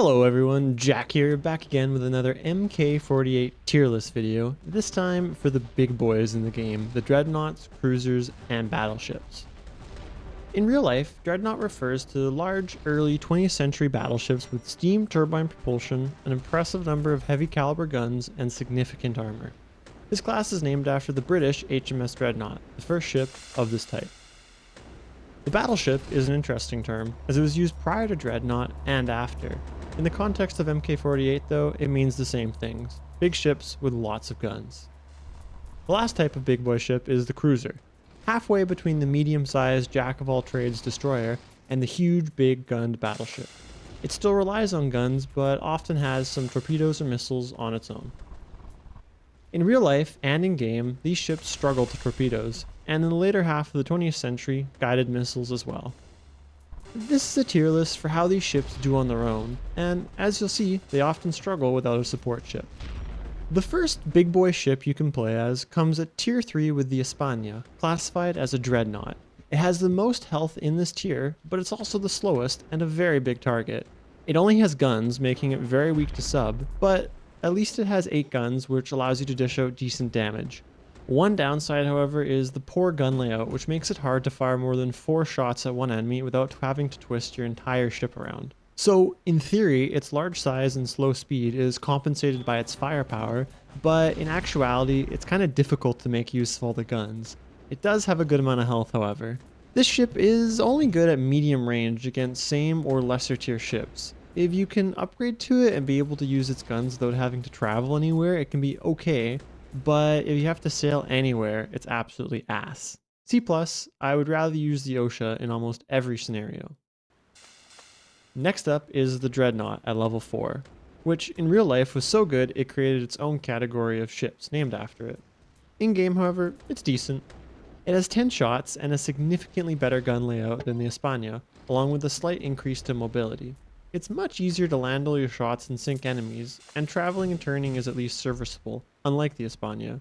Hello everyone, Jack here, back again with another MK48 tier list video, this time for the big boys in the game, the Dreadnoughts, Cruisers, and Battleships. In real life, Dreadnought refers to large, early 20th century battleships with steam turbine propulsion, an impressive number of heavy caliber guns, and significant armor. This class is named after the British HMS Dreadnought, the first ship of this type. The battleship is an interesting term, as it was used prior to Dreadnought and after. In the context of MK48 though, it means the same things. Big ships with lots of guns. The last type of big boy ship is the cruiser, halfway between the medium-sized jack-of-all-trades destroyer and the huge big gunned battleship. It still relies on guns, but often has some torpedoes or missiles on its own. In real life and in game, these ships struggle to torpedoes, and in the later half of the 20th century, guided missiles as well. This is a tier list for how these ships do on their own, and as you'll see, they often struggle without a support ship. The first big boy ship you can play as comes at tier 3 with the España, classified as a Dreadnought. It has the most health in this tier, but it's also the slowest and a very big target. It only has guns, making it very weak to sub, but at least it has 8 guns, which allows you to dish out decent damage. One downside, however, is the poor gun layout, which makes it hard to fire more than 4 shots at one enemy without having to twist your entire ship around. So, in theory, its large size and slow speed is compensated by its firepower, but in actuality, it's kind of difficult to make use of all the guns. It does have a good amount of health, however. This ship is only good at medium range against same or lesser tier ships. If you can upgrade to it and be able to use its guns without having to travel anywhere, it can be okay. But if you have to sail anywhere, it's absolutely ass. C+, I would rather use the OSHA in almost every scenario. Next up is the Dreadnought at level 4, which in real life was so good it created its own category of ships named after it. In game, however, it's decent. It has 10 shots and a significantly better gun layout than the España, along with a slight increase to mobility. It's much easier to land all your shots and sink enemies, and traveling and turning is at least serviceable, unlike the España.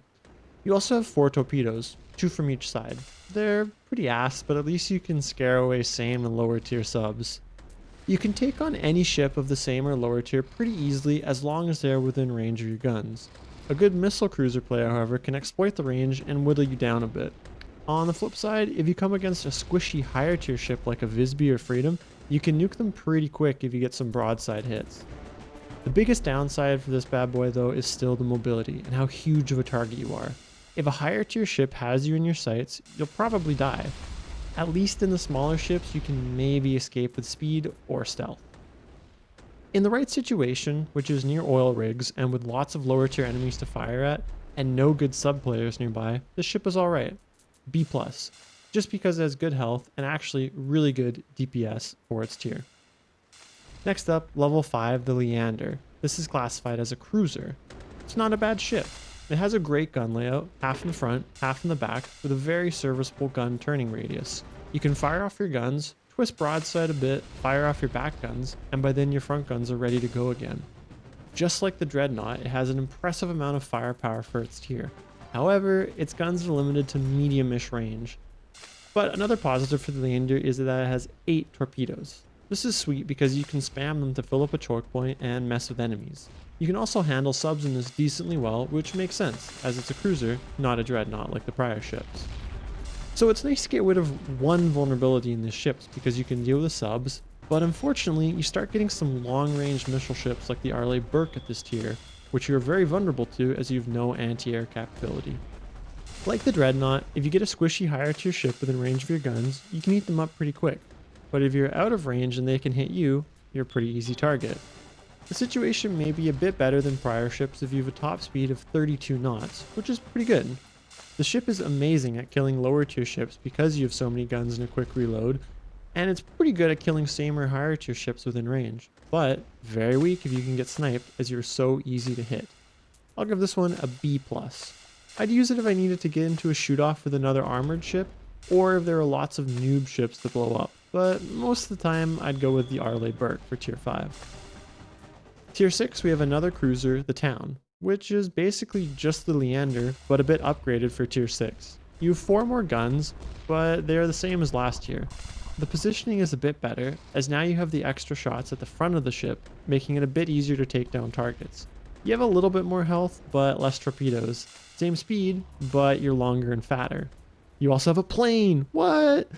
You also have 4 torpedoes, 2 from each side. They're pretty ass, but at least you can scare away same and lower tier subs. You can take on any ship of the same or lower tier pretty easily as long as they're within range of your guns. A good missile cruiser player, however, can exploit the range and whittle you down a bit. On the flip side, if you come against a squishy higher tier ship like a Visby or Freedom, you can nuke them pretty quick if you get some broadside hits. The biggest downside for this bad boy though is still the mobility and how huge of a target you are. If a higher tier ship has you in your sights, you'll probably die. At least in the smaller ships, you can maybe escape with speed or stealth. In the right situation, which is near oil rigs and with lots of lower tier enemies to fire at, and no good sub players nearby, this ship is alright. B+. Just because it has good health and actually really good DPS for its tier. Next up, level 5, the Leander. This is classified as a cruiser. It's not a bad ship. It has a great gun layout, half in the front, half in the back, with a very serviceable gun turning radius. You can fire off your guns, twist broadside a bit, fire off your back guns, and by then your front guns are ready to go again. Just like the Dreadnought, it has an impressive amount of firepower for its tier. However, its guns are limited to medium-ish range. But another positive for the Leander is that it has 8 torpedoes. This is sweet because you can spam them to fill up a choke point and mess with enemies. You can also handle subs in this decently well, which makes sense, as it's a cruiser, not a Dreadnought like the prior ships. So it's nice to get rid of one vulnerability in these ships because you can deal with the subs, but unfortunately you start getting some long-range missile ships like the Arleigh Burke at this tier, which you're very vulnerable to as you have no anti-air capability. Like the Dreadnought, if you get a squishy higher tier ship within range of your guns, you can eat them up pretty quick. But if you're out of range and they can hit you, you're a pretty easy target. The situation may be a bit better than prior ships if you have a top speed of 32 knots, which is pretty good. The ship is amazing at killing lower tier ships because you have so many guns and a quick reload, and it's pretty good at killing same or higher tier ships within range, but very weak if you can get sniped as you're so easy to hit. I'll give this one a B+. I'd use it if I needed to get into a shoot-off with another armored ship, or if there are lots of noob ships that blow up, but most of the time I'd go with the Arleigh Burke for tier 5. Tier 6 we have another cruiser, the Town, which is basically just the Leander, but a bit upgraded for tier 6. You have 4 more guns, but they are the same as last tier. The positioning is a bit better, as now you have the extra shots at the front of the ship, making it a bit easier to take down targets. You have a little bit more health, but less torpedoes. Same speed, but you're longer and fatter. You also have a plane! What?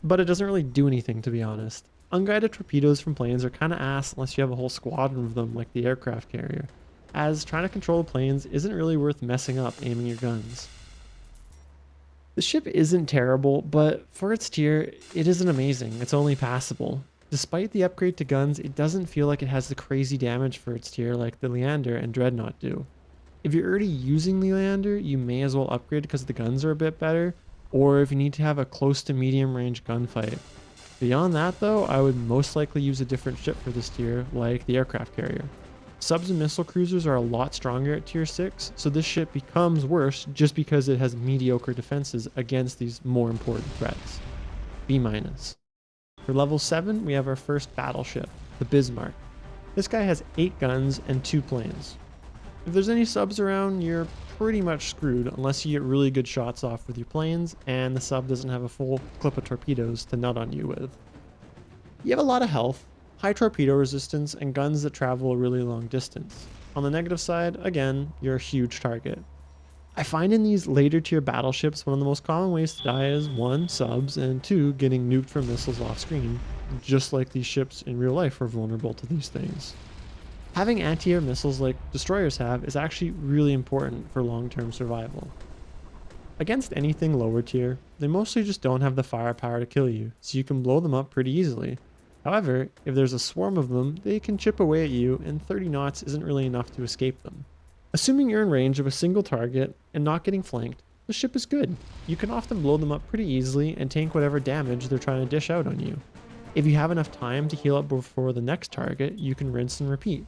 But it doesn't really do anything, to be honest. Unguided torpedoes from planes are kinda ass unless you have a whole squadron of them like the aircraft carrier, as trying to control the planes isn't really worth messing up aiming your guns. The ship isn't terrible, but for its tier, it isn't amazing. It's only passable. Despite the upgrade to guns, it doesn't feel like it has the crazy damage for its tier like the Leander and Dreadnought do. If you're already using the Leander, you may as well upgrade because the guns are a bit better, or if you need to have a close to medium range gunfight. Beyond that though, I would most likely use a different ship for this tier, like the aircraft carrier. Subs and missile cruisers are a lot stronger at tier 6, so this ship becomes worse just because it has mediocre defenses against these more important threats. B-. For level 7, we have our first battleship, the Bismarck. This guy has 8 guns and 2 planes. If there's any subs around, you're pretty much screwed unless you get really good shots off with your planes and the sub doesn't have a full clip of torpedoes to nut on you with. You have a lot of health, high torpedo resistance, and guns that travel a really long distance. On the negative side, again, you're a huge target. I find in these later tier battleships one of the most common ways to die is 1, subs, and 2, getting nuked from missiles off screen, just like these ships in real life are vulnerable to these things. Having anti-air missiles like destroyers have is actually really important for long-term survival. Against anything lower tier, they mostly just don't have the firepower to kill you, so you can blow them up pretty easily. However, if there's a swarm of them, they can chip away at you, and 30 knots isn't really enough to escape them. Assuming you're in range of a single target and not getting flanked, the ship is good. You can often blow them up pretty easily and tank whatever damage they're trying to dish out on you. If you have enough time to heal up before the next target, you can rinse and repeat.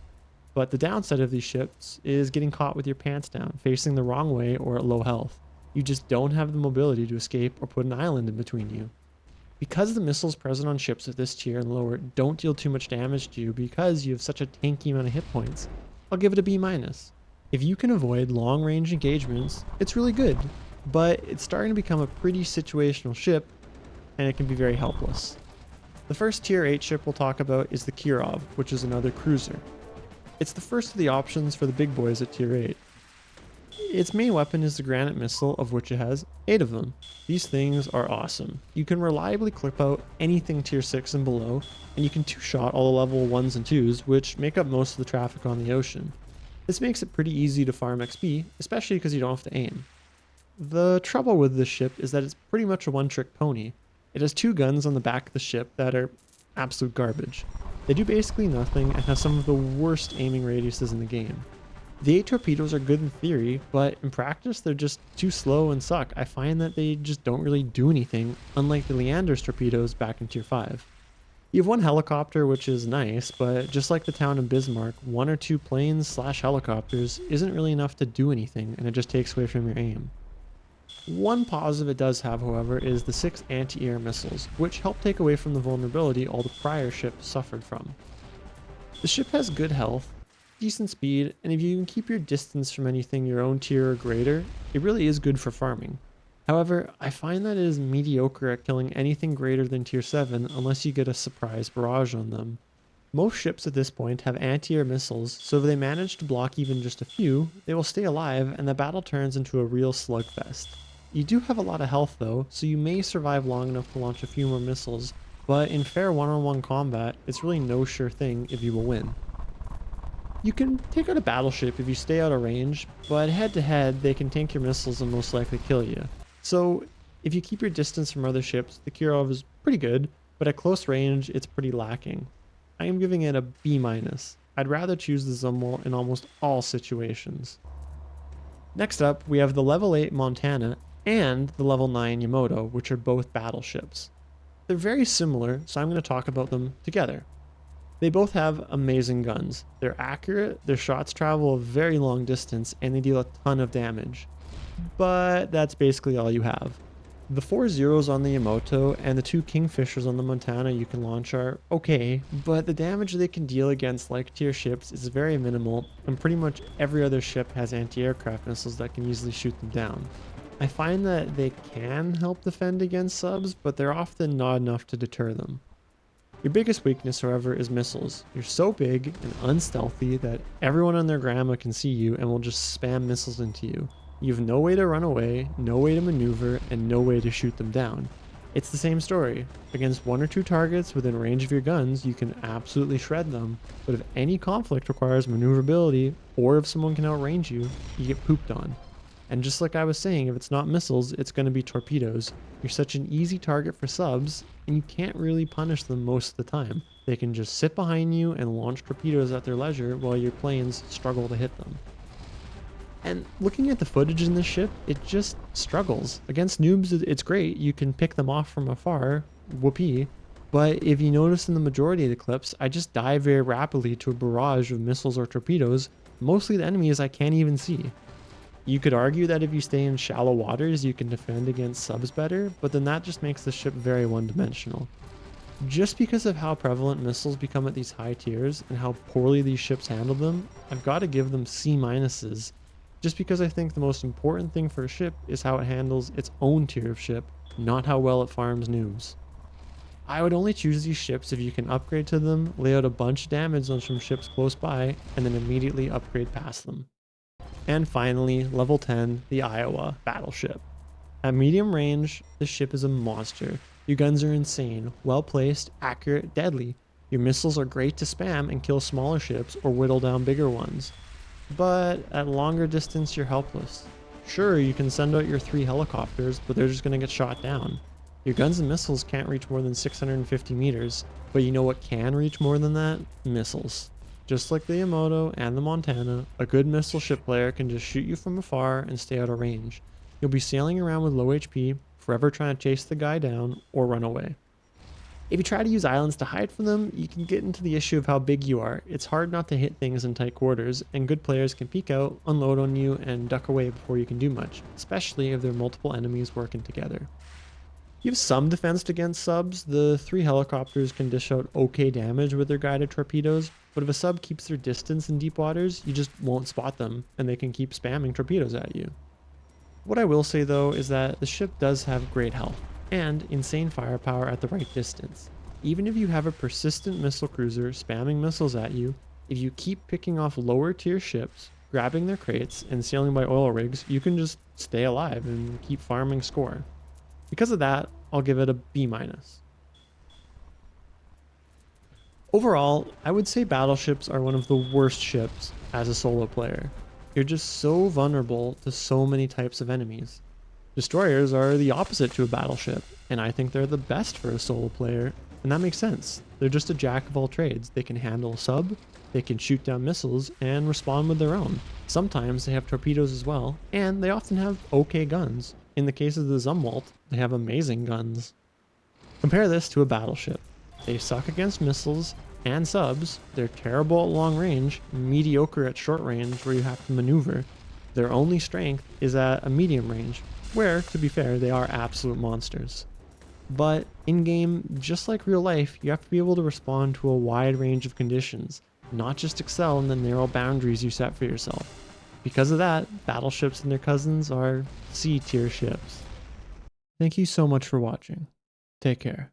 But the downside of these ships is getting caught with your pants down, facing the wrong way or at low health. You just don't have the mobility to escape or put an island in between you. Because the missiles present on ships of this tier and lower don't deal too much damage to you because you have such a tanky amount of hit points, I'll give it a B-. If you can avoid long range engagements, it's really good, but it's starting to become a pretty situational ship and it can be very helpless. The first tier 8 ship we'll talk about is the Kirov, which is another cruiser. It's the first of the options for the big boys at tier 8. Its main weapon is the granite missile, of which it has 8 of them. These things are awesome. You can reliably clip out anything tier 6 and below, and you can 2-shot all the level 1s and 2s, which make up most of the traffic on the ocean. This makes it pretty easy to farm XP, especially because you don't have to aim. The trouble with this ship is that it's pretty much a one-trick pony. It has 2 guns on the back of the ship that are absolute garbage. They do basically nothing and have some of the worst aiming radiuses in the game. The 8 torpedoes are good in theory, but in practice they're just too slow and suck. I find that they just don't really do anything, unlike the Leander's torpedoes back in tier 5. You have 1 helicopter, which is nice, but just like the town of Bismarck, 1 or 2 planes/helicopters isn't really enough to do anything, and it just takes away from your aim. One positive it does have, however, is the 6 anti-air missiles, which help take away from the vulnerability all the prior ships suffered from. The ship has good health, decent speed, and if you can keep your distance from anything your own tier or greater, it really is good for farming. However, I find that it is mediocre at killing anything greater than tier 7 unless you get a surprise barrage on them. Most ships at this point have anti-air missiles, so if they manage to block even just a few, they will stay alive and the battle turns into a real slugfest. You do have a lot of health though, so you may survive long enough to launch a few more missiles, but in fair one-on-one combat, it's really no sure thing if you will win. You can take out a battleship if you stay out of range, but head-to-head they can tank your missiles and most likely kill you. So if you keep your distance from other ships, the Kirov is pretty good, but at close range it's pretty lacking. I am giving it a B-. I'd rather choose the Zumwalt in almost all situations. Next up, we have the level 8 Montana and the level 9 Yamato, which are both battleships. They're very similar, so I'm going to talk about them together. They both have amazing guns. They're accurate, their shots travel a very long distance, and they deal a ton of damage. But that's basically all you have. The 4 zeros on the Yamato and the 2 Kingfishers on the Montana you can launch are okay, but the damage they can deal against like tier ships is very minimal, and pretty much every other ship has anti-aircraft missiles that can easily shoot them down. I find that they can help defend against subs, but they're often not enough to deter them. Your biggest weakness, however, is missiles. You're so big and unstealthy that everyone and their grandma can see you and will just spam missiles into you. You have no way to run away, no way to maneuver, and no way to shoot them down. It's the same story. Against one or two targets within range of your guns, you can absolutely shred them, but if any conflict requires maneuverability, or if someone can outrange you, you get pooped on. And just like I was saying, if it's not missiles, it's going to be torpedoes. You're such an easy target for subs, and you can't really punish them most of the time. They can just sit behind you and launch torpedoes at their leisure while your planes struggle to hit them. And looking at the footage in this ship, it just struggles. Against noobs, it's great. You can pick them off from afar, whoopee. But if you notice in the majority of the clips, I just die very rapidly to a barrage of missiles or torpedoes, mostly the enemies I can't even see. You could argue that if you stay in shallow waters, you can defend against subs better, but then that just makes the ship very one-dimensional. Just because of how prevalent missiles become at these high tiers and how poorly these ships handle them, I've got to give them C minuses. Just because I think the most important thing for a ship is how it handles its own tier of ship, not how well it farms noobs. I would only choose these ships if you can upgrade to them, lay out a bunch of damage on some ships close by, and then immediately upgrade past them. And finally, level 10, the Iowa Battleship. At medium range, this ship is a monster. Your guns are insane, well placed, accurate, deadly. Your missiles are great to spam and kill smaller ships or whittle down bigger ones. But at longer distance, you're helpless. Sure, you can send out your 3 helicopters, but they're just going to get shot down. Your guns and missiles can't reach more than 650 meters, but you know what can reach more than that? Missiles. Just like the Yamato and the Montana, a good missile ship player can just shoot you from afar and stay out of range. You'll be sailing around with low HP, forever trying to chase the guy down or run away. If you try to use islands to hide from them, you can get into the issue of how big you are. It's hard not to hit things in tight quarters, and good players can peek out, unload on you, and duck away before you can do much, especially if there are multiple enemies working together. You have some defense against subs. The 3 helicopters can dish out okay damage with their guided torpedoes, but if a sub keeps their distance in deep waters, you just won't spot them, and they can keep spamming torpedoes at you. What I will say though is that the ship does have great health, and insane firepower at the right distance. Even if you have a persistent missile cruiser spamming missiles at you, if you keep picking off lower tier ships, grabbing their crates, and sailing by oil rigs, you can just stay alive and keep farming score. Because of that, I'll give it a B-. Overall, I would say battleships are one of the worst ships as a solo player. You're just so vulnerable to so many types of enemies. Destroyers are the opposite to a battleship, and I think they're the best for a solo player, and that makes sense. They're just a jack of all trades. They can handle a sub, they can shoot down missiles, and respond with their own. Sometimes they have torpedoes as well, and they often have okay guns. In the case of the Zumwalt, they have amazing guns. Compare this to a battleship. They suck against missiles and subs, they're terrible at long range, mediocre at short range where you have to maneuver. Their only strength is at a medium range, where, to be fair, they are absolute monsters. But in-game, just like real life, you have to be able to respond to a wide range of conditions, not just excel in the narrow boundaries you set for yourself. Because of that, battleships and their cousins are C-tier ships. Thank you so much for watching. Take care.